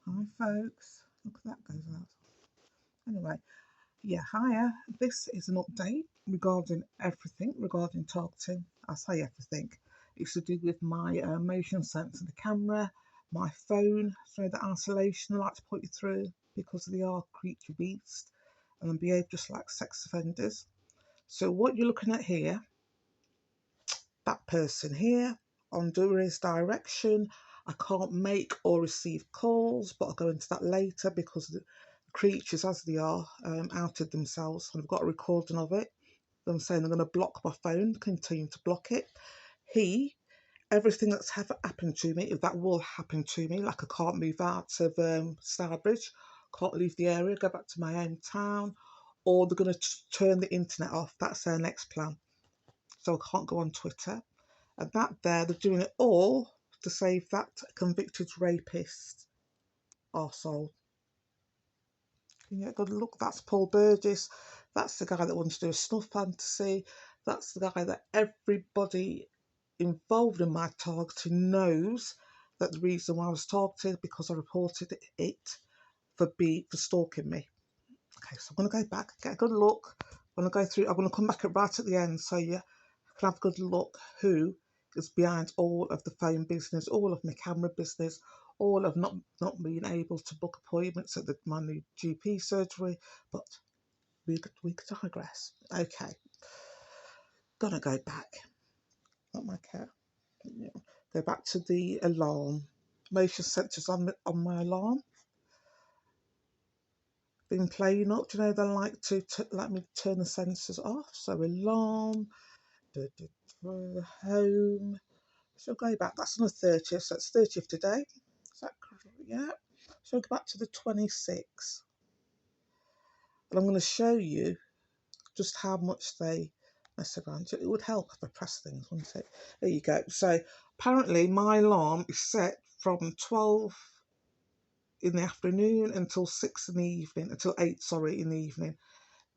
Hi folks, look at that goes out. Anyway, yeah, hiya. This is an update regarding everything regarding targeting. I say everything. It's to do with my motion sensor, the camera, my phone, so the isolation I like to put you through because they are creature beasts and they behave just like sex offenders. So what you're looking at here, that person here on Dura's direction. I can't make or receive calls, but I'll go into that later because the creatures, as they are, outed themselves and I've got a recording of it. Them saying they're going to block my phone, continue to block it. Everything that's ever happened to me, if that will happen to me, like I can't move out of Stourbridge, can't leave the area, go back to my hometown, or they're going to turn the internet off. That's their next plan. So I can't go on Twitter. And that there, they're doing it all to save that convicted rapist arsehole. Can you get a good look? That's Paul Burgess. That's the guy that wants to do a snuff fantasy. That's the guy that everybody involved in my targeting knows that the reason why I was targeted because I reported it for stalking me. Okay, so I'm going to go back, get a good look. I'm going to go through. I'm going to come back right at the end so you can have a good look who is behind all of the phone business, all of my camera business, all of not being able to book appointments at my new GP surgery. But we could digress. Okay, gonna go back. Not my cat. Yeah. Go back to the alarm. Motion sensors on my alarm. Been playing up. Do you know they like to let me turn the sensors off? So alarm, home. So go back. That's on the 30th. So it's 30th today. Is that correct? Yeah. So go back to the 26th, and I'm going to show you just how much they mess around. It would help if I press things, wouldn't it? There you go. So apparently my alarm is set from 12 in the afternoon until 6 in the evening, until 8, sorry, in the evening.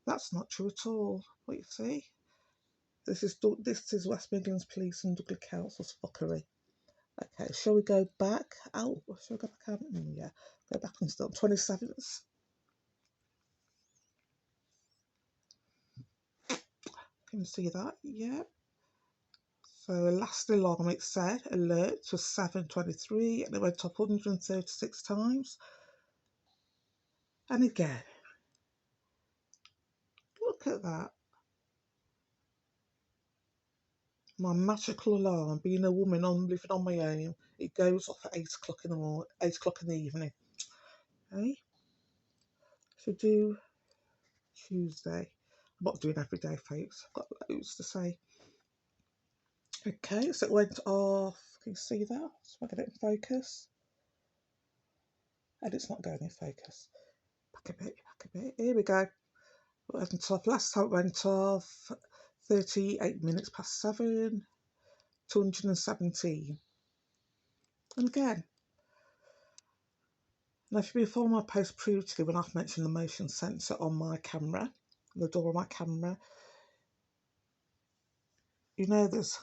That's not true at all. What you see? This is West Midlands Police and Douglas Council's fuckery. Okay, shall we go back? Oh, shall we go back out? Yeah, go back and start 27th. Can you see that? Yeah. So last alarm it said alert was 7:23 and it went up 136 times. And again, look at that. My magical alarm, being a woman living on my own, it goes off at 8 o'clock in the morning, 8 o'clock in the evening. Okay? Should do Tuesday. I'm not doing every day, folks. I've got loads to say. Okay, so it went off. Can you see that? So I get it in focus. And it's not going in focus. Back a bit, back a bit. Here we go. It went off. Last time it went off 38 minutes past 7, 217. And again, now if you follow my post previously when I've mentioned the motion sensor on my camera, the door of my camera, you know there's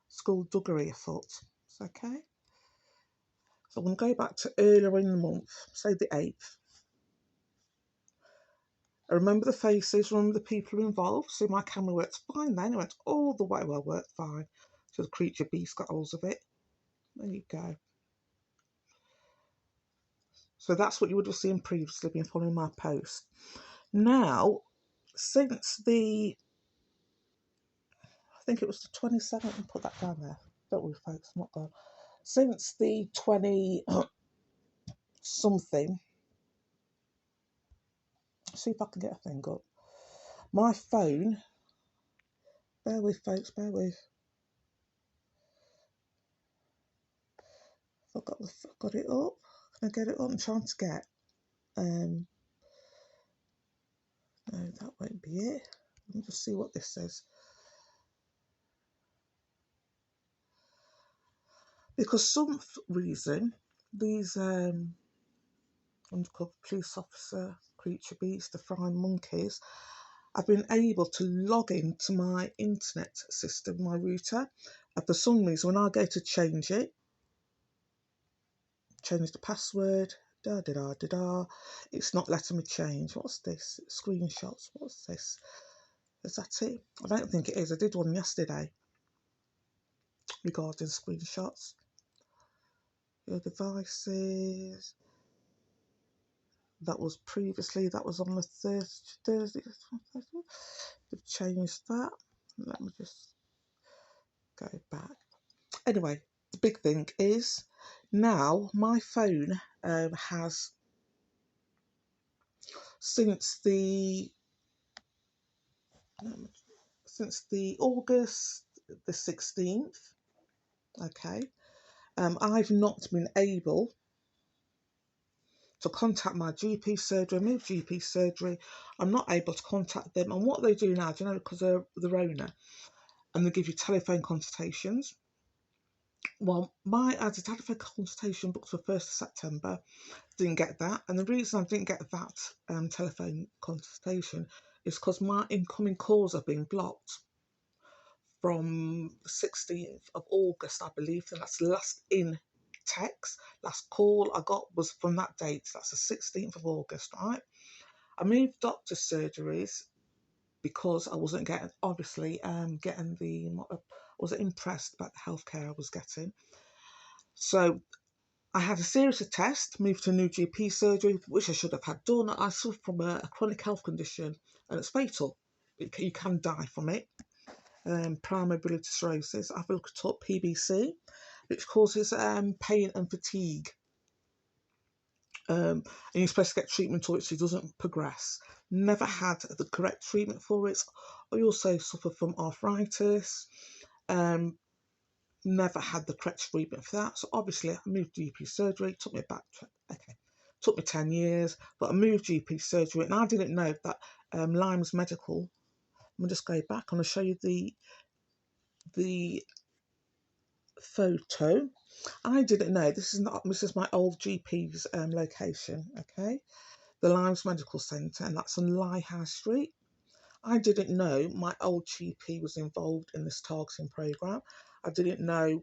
skullduggery afoot. It's okay. So I'm going to go back to earlier in the month, say the 8th. I remember the faces, remember the people involved. So my camera worked fine then. It went all the way, well, worked fine. So the creature beast got hold of it. There you go. So that's what you would have seen previously, been following my post. Now, since I think it was the 27th, and put that down there. Don't worry, folks, I'm not gone. Since the 20 something, see if I can get a thing up. My phone, bear with, folks, bear with. I've got it up. Can I get it up? I'm trying to get. No, that won't be it. Let me just see what this says. Because some reason these undercover police officer, creature beasts, the flying monkeys, I've been able to log into my internet system, my router, and for some reason when I go to change it, change the password. Da da da da da. It's not letting me change. What's this? Screenshots. What's this? Is that it? I don't think it is. I did one yesterday regarding screenshots. Your devices. That was previously. That was on the Thursday. They've changed that. Let me just go back. Anyway, the big thing is now my phone has, since the August the 16th, okay, I've not been able to contact my GP surgery, my GP surgery. I'm not able to contact them. And what they do now, do you know, because they're the owner, and they give you telephone consultations. Well, I had a telephone consultation booked for 1st of September, didn't get that. And the reason I didn't get that telephone consultation is because my incoming calls have been blocked from the 16th of August, I believe. And that's the last in text, last call I got was from that date. That's the 16th of August, right? I moved doctor surgeries because I wasn't getting, obviously, getting the, I wasn't impressed about the healthcare I was getting. So I had a series of tests, moved to a new GP surgery, which I should have had done. I suffer from a chronic health condition, and it's fatal. You can die from it. Primary biliary cirrhosis. I've looked up PBC, which causes pain and fatigue. And you're supposed to get treatment for it so it doesn't progress. Never had the correct treatment for it. I also suffer from arthritis. Never had the correct treatment for that. So obviously I moved GP surgery. It took me about, took me 10 years, but I moved GP surgery, and I didn't know that Limes Medical, let me just go back, I'm going to show you the photo. I didn't know, this is my old GP's location, okay? The Limes Medical Centre, and that's on Lye High Street. I didn't know my old GP was involved in this targeting programme. I didn't know,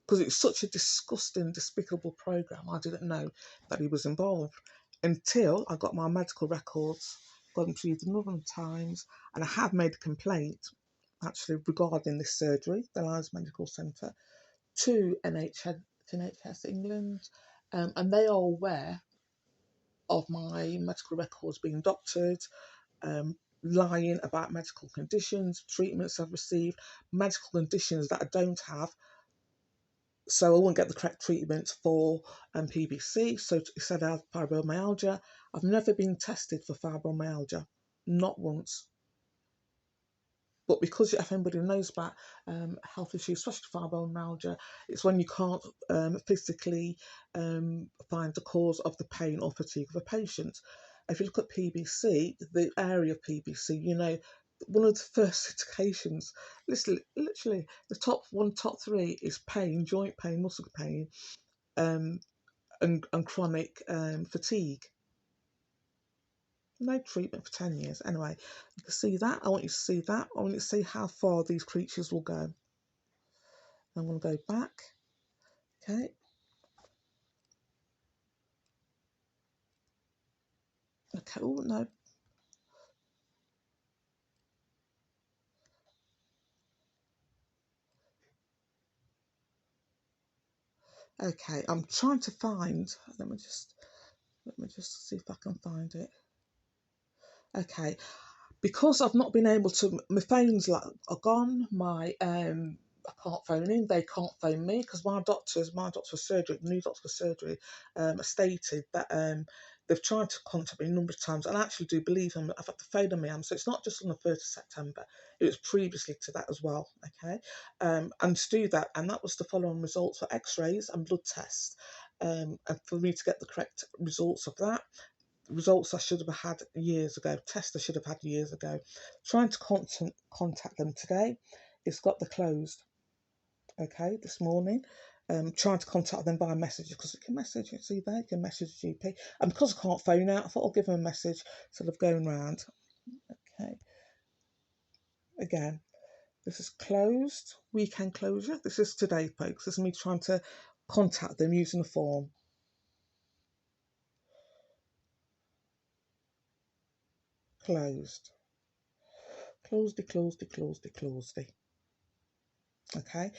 because it's such a disgusting, despicable programme, I didn't know that he was involved until I got my medical records, gone through the Northern Times, and I have made a complaint, actually, regarding this surgery, the Limes Medical Centre, to NHS England, and they are aware of my medical records being doctored, lying about medical conditions, treatments I've received, medical conditions that I don't have, so I won't get the correct treatment for PBC. So it said I have fibromyalgia. I've never been tested for fibromyalgia, not once. But because if anybody knows about health issues, especially fibromyalgia, it's when you can't physically find the cause of the pain or fatigue of a patient. If you look at PBC, the area of PBC, you know, one of the first indications, literally the top three is pain, joint pain, muscle pain, and chronic fatigue. No treatment for 10 years. Anyway, you can see that. I want you to see that. I want you to see how far these creatures will go. I'm going to go back. Okay. Okay. Oh, no. Okay. I'm trying to find. Let me just see if I can find it. Okay. Because I've not been able to, my phones are gone, I can't phone in, they can't phone me, because my doctor's surgery, the new doctor's surgery, stated that they've tried to contact me a number of times, and I actually do believe them. I've had the phone on me, so it's not just on the 1st of September, it was previously to that as well, okay? And to do that, and that was the following results for x-rays and blood tests, and for me to get the correct results of that, results I should have had years ago, tests I should have had years ago. Trying to contact them today, it's got the closed, okay, this morning. Trying to contact them by message, because you can message, you see there, you can message GP. And because I can't phone out, I thought I'll give them a message instead of going round. Okay. Again, this is closed, weekend closure. This is today, folks. This is me trying to contact them using a form. closed. Closedy. Okay,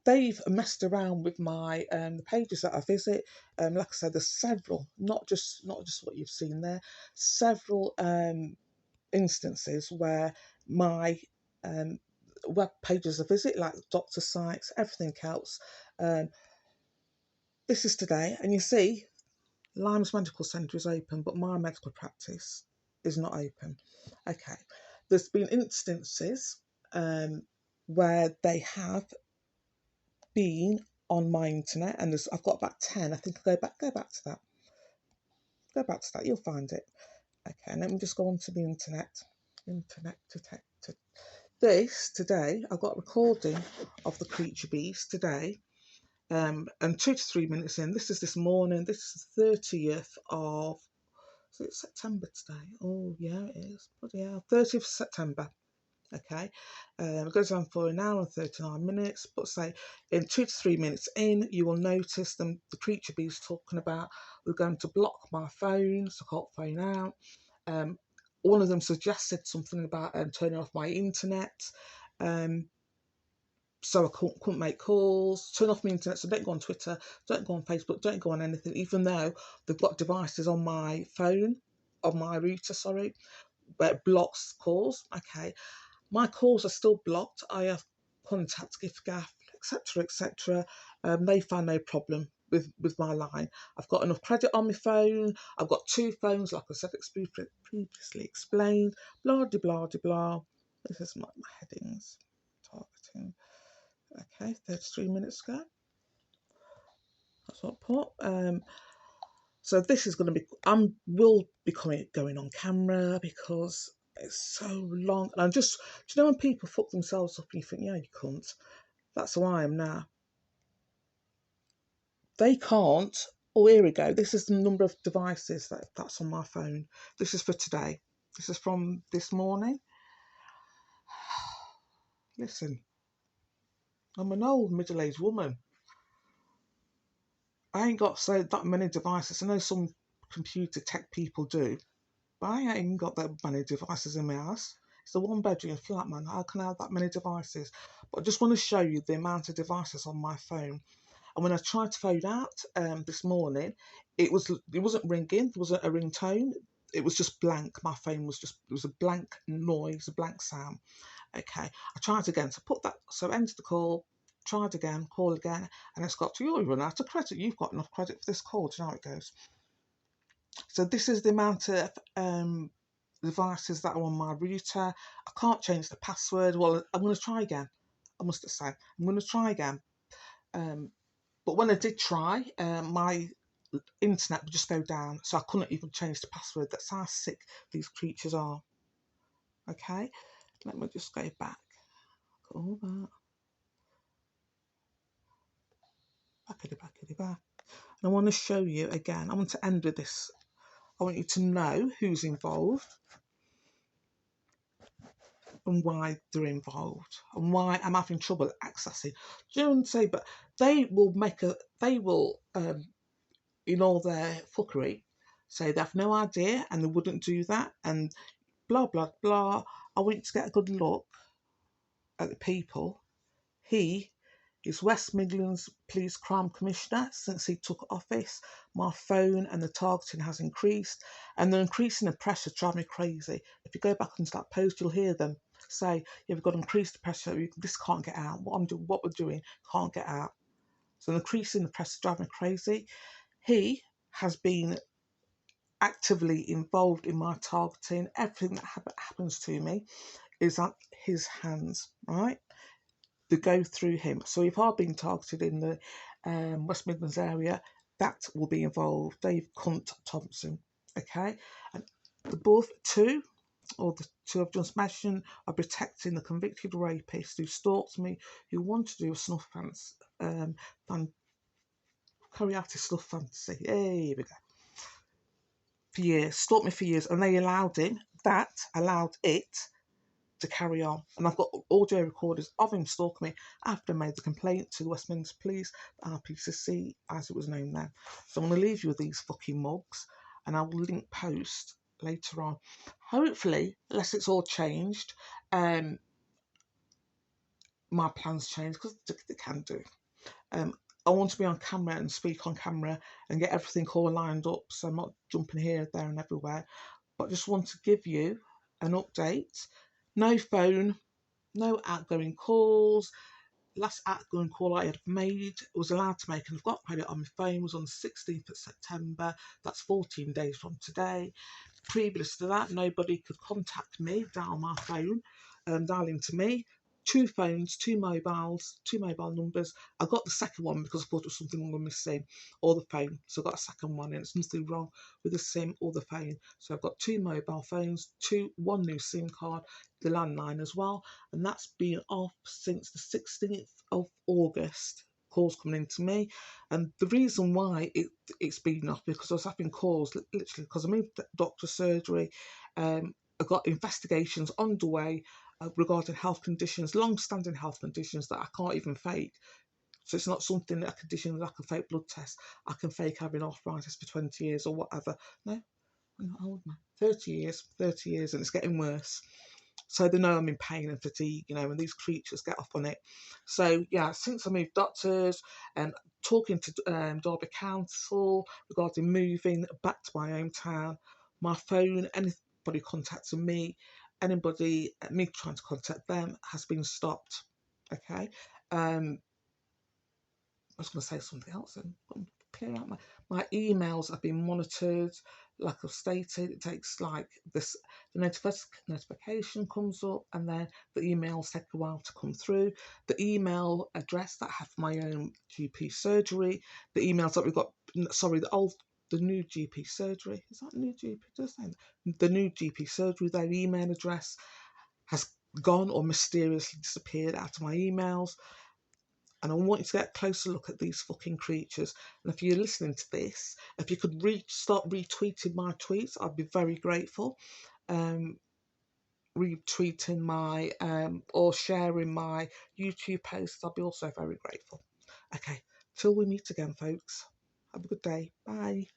they've messed around with my the pages that I visit. Like I said, there's several, not just what you've seen there, several instances where my web pages I visit, like doctor sites, everything else. This is today, and you see, Limes Medical Centre is open, but my medical practice is not open. Okay, there's been instances where they have been on my internet, and I've got about 10. I think I'll go back to that. Go back to that, you'll find it. Okay, let me just go onto the internet. This today, I got a recording of the Creature Beast today, and 2 to 3 minutes in. This is this morning. This is the 30th of, is it September today? Oh yeah, it is. Bloody hell, 30th of September. Okay, it goes on for an hour and 39 minutes, but say in 2 to 3 minutes in, you will notice them, the Creature Beast talking about, we're going to block my phone, so I can't phone out. One of them suggested something about turning off my internet, so I couldn't make calls, turn off my internet, so don't go on Twitter, don't go on Facebook, don't go on anything, even though they've got devices on my phone, on my router, sorry, where it blocks calls. Okay, my calls are still blocked. I have contacted giffgaff, etc., etc. They found no problem with my line. I've got enough credit on my phone. I've got 2 phones, like I said, previously explained. Blah de blah de blah. This is my headings. Targeting. Okay, 33 minutes ago. That's what I put. So this is going to be. Will be going on camera because it's so long. And do you know when people fuck themselves up and you think, yeah, you can't. That's who I am now. They can't. Oh, here we go. This is the number of devices that's on my phone. This is for today. This is from this morning. Listen, I'm an old middle-aged woman. I ain't got that many devices. I know some computer tech people do, but I ain't got that many devices in my house. It's a 1-bedroom flat, man. How can I have that many devices? But I just want to show you the amount of devices on my phone. And when I tried to phone out this morning, it wasn't ringing. There wasn't a ringtone. It was just blank. My phone was it was a blank noise, a blank sound. Okay, I tried again. So ended the call. Tried again, call again, and it's got to, you'll run out of credit. You've got enough credit for this call. Do you know how it goes? So this is the amount of devices that are on my router. I can't change the password. Well, I'm going to try again. I must say, I'm going to try again. But when I did try, my internet would just go down, so I couldn't even change the password. That's how sick these creatures are. Okay, let me just go back. All that. Back. And I want to show you again. I want to end with this. I want you to know who's involved and why they're involved and why I'm having trouble accessing. Do you know what I'm saying? But they will in all their fuckery, say they have no idea and they wouldn't do that and blah, blah, blah. I want you to get a good look at the people. He is West Midlands Police Crime Commissioner since he took office. My phone and the targeting has increased, and the increasing the pressure drives me crazy. If you go back into that post, you'll hear them say, "You've got to increase the pressure. This can't get out. What we're doing can't get out." So increasing the pressure drives me crazy. He has been actively involved in my targeting. Everything that happens to me is at his hands, right? They go through him. So if I've been targeted in the West Midlands area, that will be involved. Dave Cunt Thompson, okay? And the two I've just mentioned are protecting the convicted rapist who stalks me, who wants to do a snuff carry out a snuff fantasy. Hey, here we go. For years, stalked me for years, and they allowed it to carry on. And I've got audio recorders of him stalking me after I made the complaint to the West Midlands Police, RPCC, as it was known then. So I'm going to leave you with these fucking mugs, and I will link post later on. Hopefully, unless it's all changed, my plans change, because they can do. I want to be on camera and speak on camera and get everything all lined up, so I'm not jumping here, there and everywhere. But I just want to give you an update. No phone, no outgoing calls. Last outgoing call I had made, was allowed to make, and I've got credit on my phone, was on the 16th of September. That's 14 days from today. Previous to that, nobody could contact me, dial my phone, dialing to me. Two phones, two mobile numbers. I got the second one because I thought it was something wrong with my SIM or the phone. So I got a second one, and it's nothing wrong with the SIM or the phone. So I've got two mobile phones, one new SIM card, the landline as well, and that's been off since the 16th of August. Calls coming into me, and the reason why it's been off, because I was having calls literally because I moved doctor surgery. I got investigations underway regarding health conditions, long-standing health conditions that I can't even fake. So it's not something, a condition that I can fake blood test. I can fake having arthritis for 20 years or whatever. No, I'm not old, man. 30 years, and it's getting worse. So they know I'm in pain and fatigue, and these creatures get off on it. So yeah, since I moved doctors and talking to Derby Council regarding moving back to my hometown, my phone, anybody contacting me, me trying to contact them, has been stopped. Okay. I was going to say something else and clear out my emails have been monitored. Like I've stated, it takes like this, the notification comes up, and then the emails take a while to come through. The email address that I have for my own GP surgery, the emails that we've got, sorry, the new GP surgery, is that new GP? Just saying, the new GP surgery, their email address has gone or mysteriously disappeared out of my emails. And I want you to get a closer look at these fucking creatures. And if you're listening to this, if you could start retweeting my tweets, I'd be very grateful. Retweeting my or sharing my YouTube posts, I'll be also very grateful. Okay, till we meet again, folks. Have a good day. Bye.